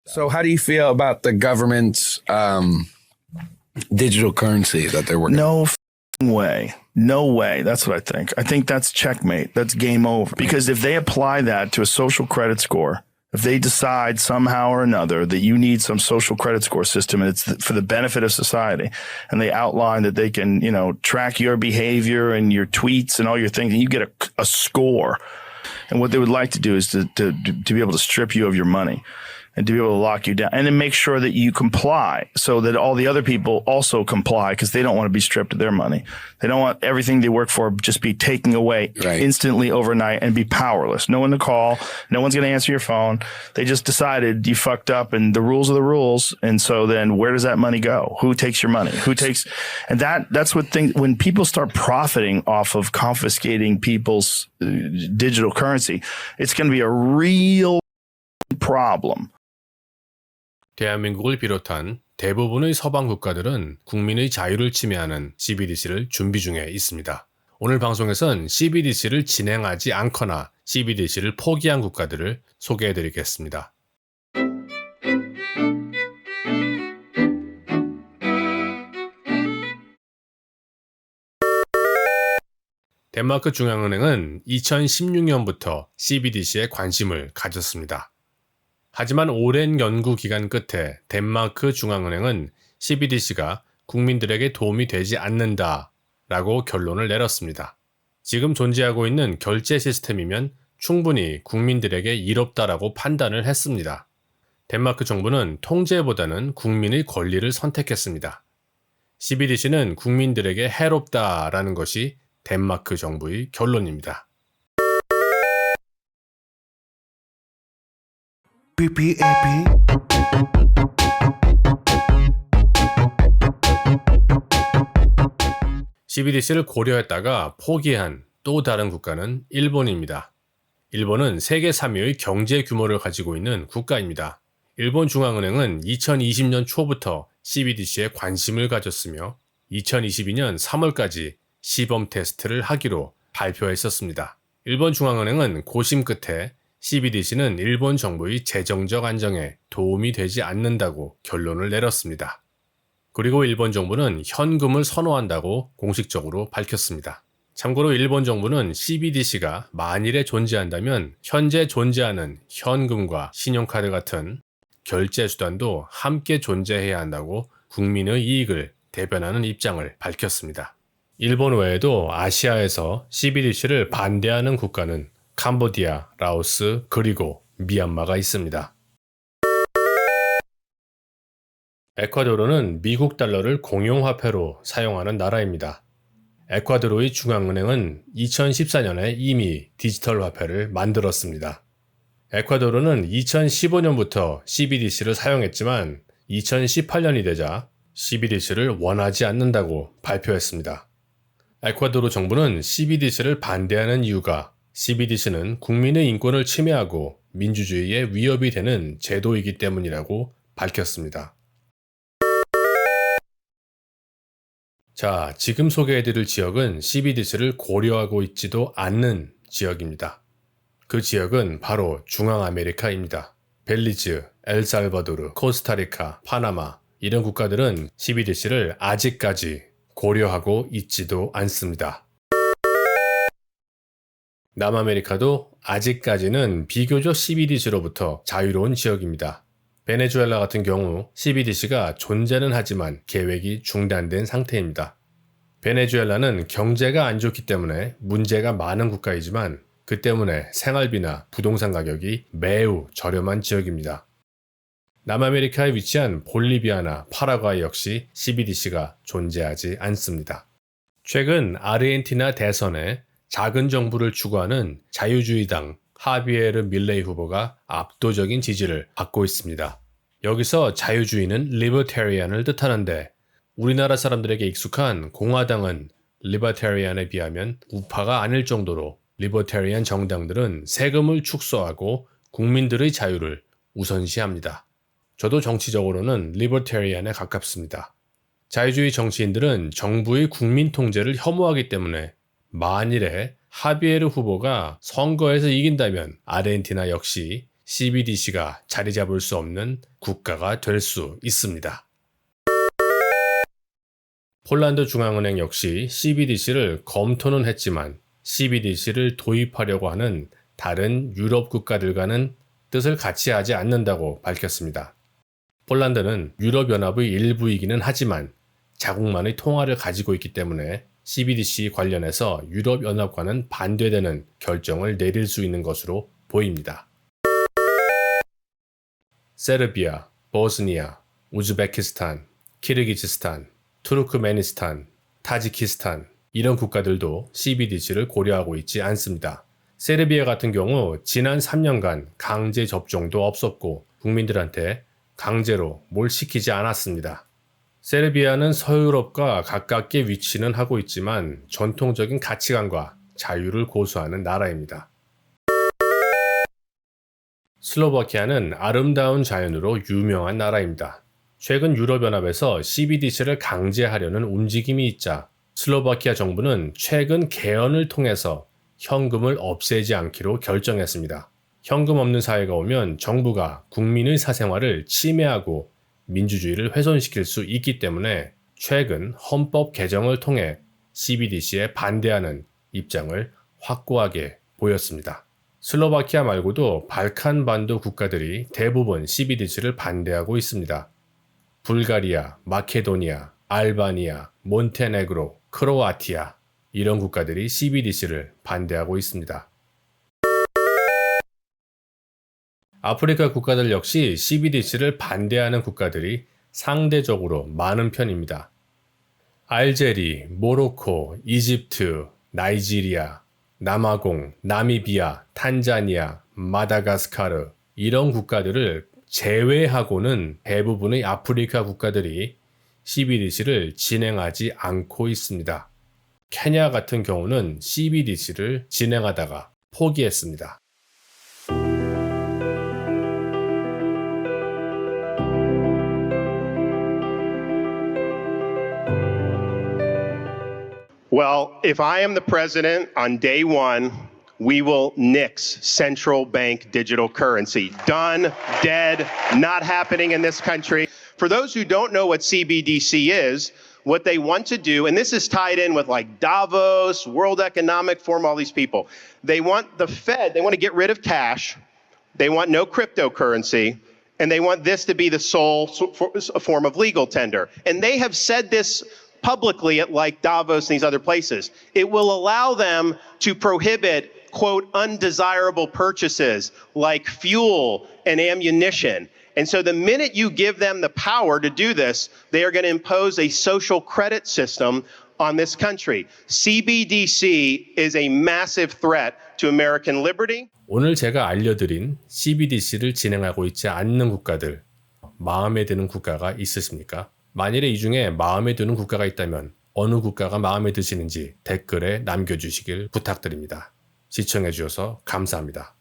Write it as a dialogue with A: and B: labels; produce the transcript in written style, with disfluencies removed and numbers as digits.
A: So how do you feel about the government's digital currency that they're working on?
B: No way. No way. That's what I think. I think that's checkmate. That's game over. Because if they apply that to a social credit score, if they decide somehow or another that you need some social credit score system and it's for the benefit of society, and they outline that they can, track your behavior and your tweets and all your things, and you get a score. And what they would like to do is to be able to strip you of your money and to be able to lock you down and then make sure that you comply so that all the other people also comply because they don't want to be stripped of their money. They don't want everything they work for just be taken away instantly overnight and be powerless. No one to call. No one's going to answer your phone. They just decided you fucked up and the rules are the rules. And so then where does that money go? Who takes your money? And that's what when people start profiting off of confiscating people's digital currency, it's going to be a real problem.
C: 대한민국을 비롯한 대부분의 서방 국가들은 국민의 자유를 침해하는 CBDC를 준비 중에 있습니다. 오늘 방송에선 CBDC를 진행하지 않거나 CBDC를 포기한 국가들을 소개해드리겠습니다. 덴마크 중앙은행은 2016년부터 CBDC에 관심을 가졌습니다. 하지만 오랜 연구 기간 끝에 덴마크 중앙은행은 CBDC가 국민들에게 도움이 되지 않는다라고 결론을 내렸습니다. 지금 존재하고 있는 결제 시스템이면 충분히 국민들에게 이롭다라고 판단을 했습니다. 덴마크 정부는 통제보다는 국민의 권리를 선택했습니다. CBDC는 국민들에게 해롭다라는 것이 덴마크 정부의 결론입니다. CBDC를 고려했다가 포기한 또 다른 국가는 일본입니다. 일본은 세계 3위의 경제 규모를 가지고 있는 국가입니다. 일본 중앙은행은 2020년 초부터 CBDC에 관심을 가졌으며 2022년 3월까지 시범 테스트를 하기로 발표했었습니다. 일본 중앙은행은 고심 끝에 CBDC는 일본 정부의 재정적 안정에 도움이 되지 않는다고 결론을 내렸습니다. 그리고 일본 정부는 현금을 선호한다고 공식적으로 밝혔습니다. 참고로 일본 정부는 CBDC가 만일에 존재한다면 현재 존재하는 현금과 신용카드 같은 결제 수단도 함께 존재해야 한다고 국민의 이익을 대변하는 입장을 밝혔습니다. 일본 외에도 아시아에서 CBDC를 반대하는 국가는 캄보디아, 라오스, 그리고 미얀마가 있습니다. 에콰도르는 미국 달러를 공용화폐로 사용하는 나라입니다. 에콰도르의 중앙은행은 2014년에 이미 디지털 화폐를 만들었습니다. 에콰도르는 2015년부터 CBDC를 사용했지만 2018년이 되자 CBDC를 원하지 않는다고 발표했습니다. 에콰도르 정부는 CBDC를 반대하는 이유가 CBDC는 국민의 인권을 침해하고 민주주의에 위협이 되는 제도이기 때문이라고 밝혔습니다. 자, 지금 소개해드릴 지역은 CBDC를 고려하고 있지도 않는 지역입니다. 그 지역은 바로 중앙아메리카입니다. 벨리즈, 엘살바도르, 코스타리카, 파나마 이런 국가들은 CBDC를 아직까지 고려하고 있지도 않습니다. 남아메리카도 아직까지는 비교적 CBDC로부터 자유로운 지역입니다. 베네수엘라 같은 경우 CBDC가 존재는 하지만 계획이 중단된 상태입니다. 베네수엘라는 경제가 안 좋기 때문에 문제가 많은 국가이지만 그 때문에 생활비나 부동산 가격이 매우 저렴한 지역입니다. 남아메리카에 위치한 볼리비아나 파라과이 역시 CBDC가 존재하지 않습니다. 최근 아르헨티나 대선에 작은 정부를 추구하는 자유주의당 하비에르 밀레이 후보가 압도적인 지지를 받고 있습니다. 여기서 자유주의는 리버테리안을 뜻하는데 우리나라 사람들에게 익숙한 공화당은 리버테리안에 비하면 우파가 아닐 정도로 리버테리안 정당들은 세금을 축소하고 국민들의 자유를 우선시합니다. 저도 정치적으로는 리버테리안에 가깝습니다. 자유주의 정치인들은 정부의 국민 통제를 혐오하기 때문에 만일에 하비에르 후보가 선거에서 이긴다면 아르헨티나 역시 CBDC가 자리 잡을 수 없는 국가가 될 수 있습니다. 폴란드 중앙은행 역시 CBDC를 검토는 했지만 CBDC를 도입하려고 하는 다른 유럽 국가들과는 뜻을 같이 하지 않는다고 밝혔습니다. 폴란드는 유럽연합의 일부이기는 하지만 자국만의 통화를 가지고 있기 때문에 CBDC 관련해서 유럽연합과는 반대되는 결정을 내릴 수 있는 것으로 보입니다. 세르비아, 보스니아, 우즈베키스탄, 키르기즈스탄, 투르크메니스탄, 타지키스탄 이런 국가들도 CBDC를 고려하고 있지 않습니다. 세르비아 같은 경우 지난 3년간 강제 접종도 없었고 국민들한테 강제로 뭘 시키지 않았습니다. 세르비아는 서유럽과 가깝게 위치는 하고 있지만 전통적인 가치관과 자유를 고수하는 나라입니다. 슬로바키아는 아름다운 자연으로 유명한 나라입니다. 최근 유럽연합에서 CBDC를 강제하려는 움직임이 있자 슬로바키아 정부는 최근 개헌을 통해서 현금을 없애지 않기로 결정했습니다. 현금 없는 사회가 오면 정부가 국민의 사생활을 침해하고 민주주의를 훼손시킬 수 있기 때문에 최근 헌법 개정을 통해 CBDC에 반대하는 입장을 확고하게 보였습니다. 슬로바키아 말고도 발칸반도 국가들이 대부분 CBDC를 반대하고 있습니다. 불가리아, 마케도니아, 알바니아, 몬테네그로, 크로아티아 이런 국가들이 CBDC를 반대하고 있습니다. 아프리카 국가들 역시 CBDC를 반대하는 국가들이 상대적으로 많은 편입니다. 알제리, 모로코, 이집트, 나이지리아, 남아공, 나미비아, 탄자니아, 마다가스카르 이런 국가들을 제외하고는 대부분의 아프리카 국가들이 CBDC를 진행하지 않고 있습니다. 케냐 같은 경우는 CBDC를 진행하다가 포기했습니다.
D: Well, if I am the president on day one, we will nix central bank digital currency. Done, dead, not happening in this country. For those who don't know what CBDC is, what they want to do, and this is tied in with like Davos, World Economic Forum, all these people. They want the Fed, they want to get rid of cash. They want no cryptocurrency. And they want this to be the sole form of legal tender. And they have said this publicly at like Davos and these other places. It will allow them to prohibit, quote, undesirable purchases like fuel and ammunition. And so the minute you give them the power to do this, they are going to impose a social credit system on this country. CBDC is a massive threat to American liberty.
C: 오늘 제가 알려드린 CBDC를 진행하고 있지 않는 국가들, 마음에 드는 국가가 있으십니까? 만일에 이 중에 마음에 드는 국가가 있다면 어느 국가가 마음에 드시는지 댓글에 남겨주시길 부탁드립니다. 시청해주셔서 감사합니다.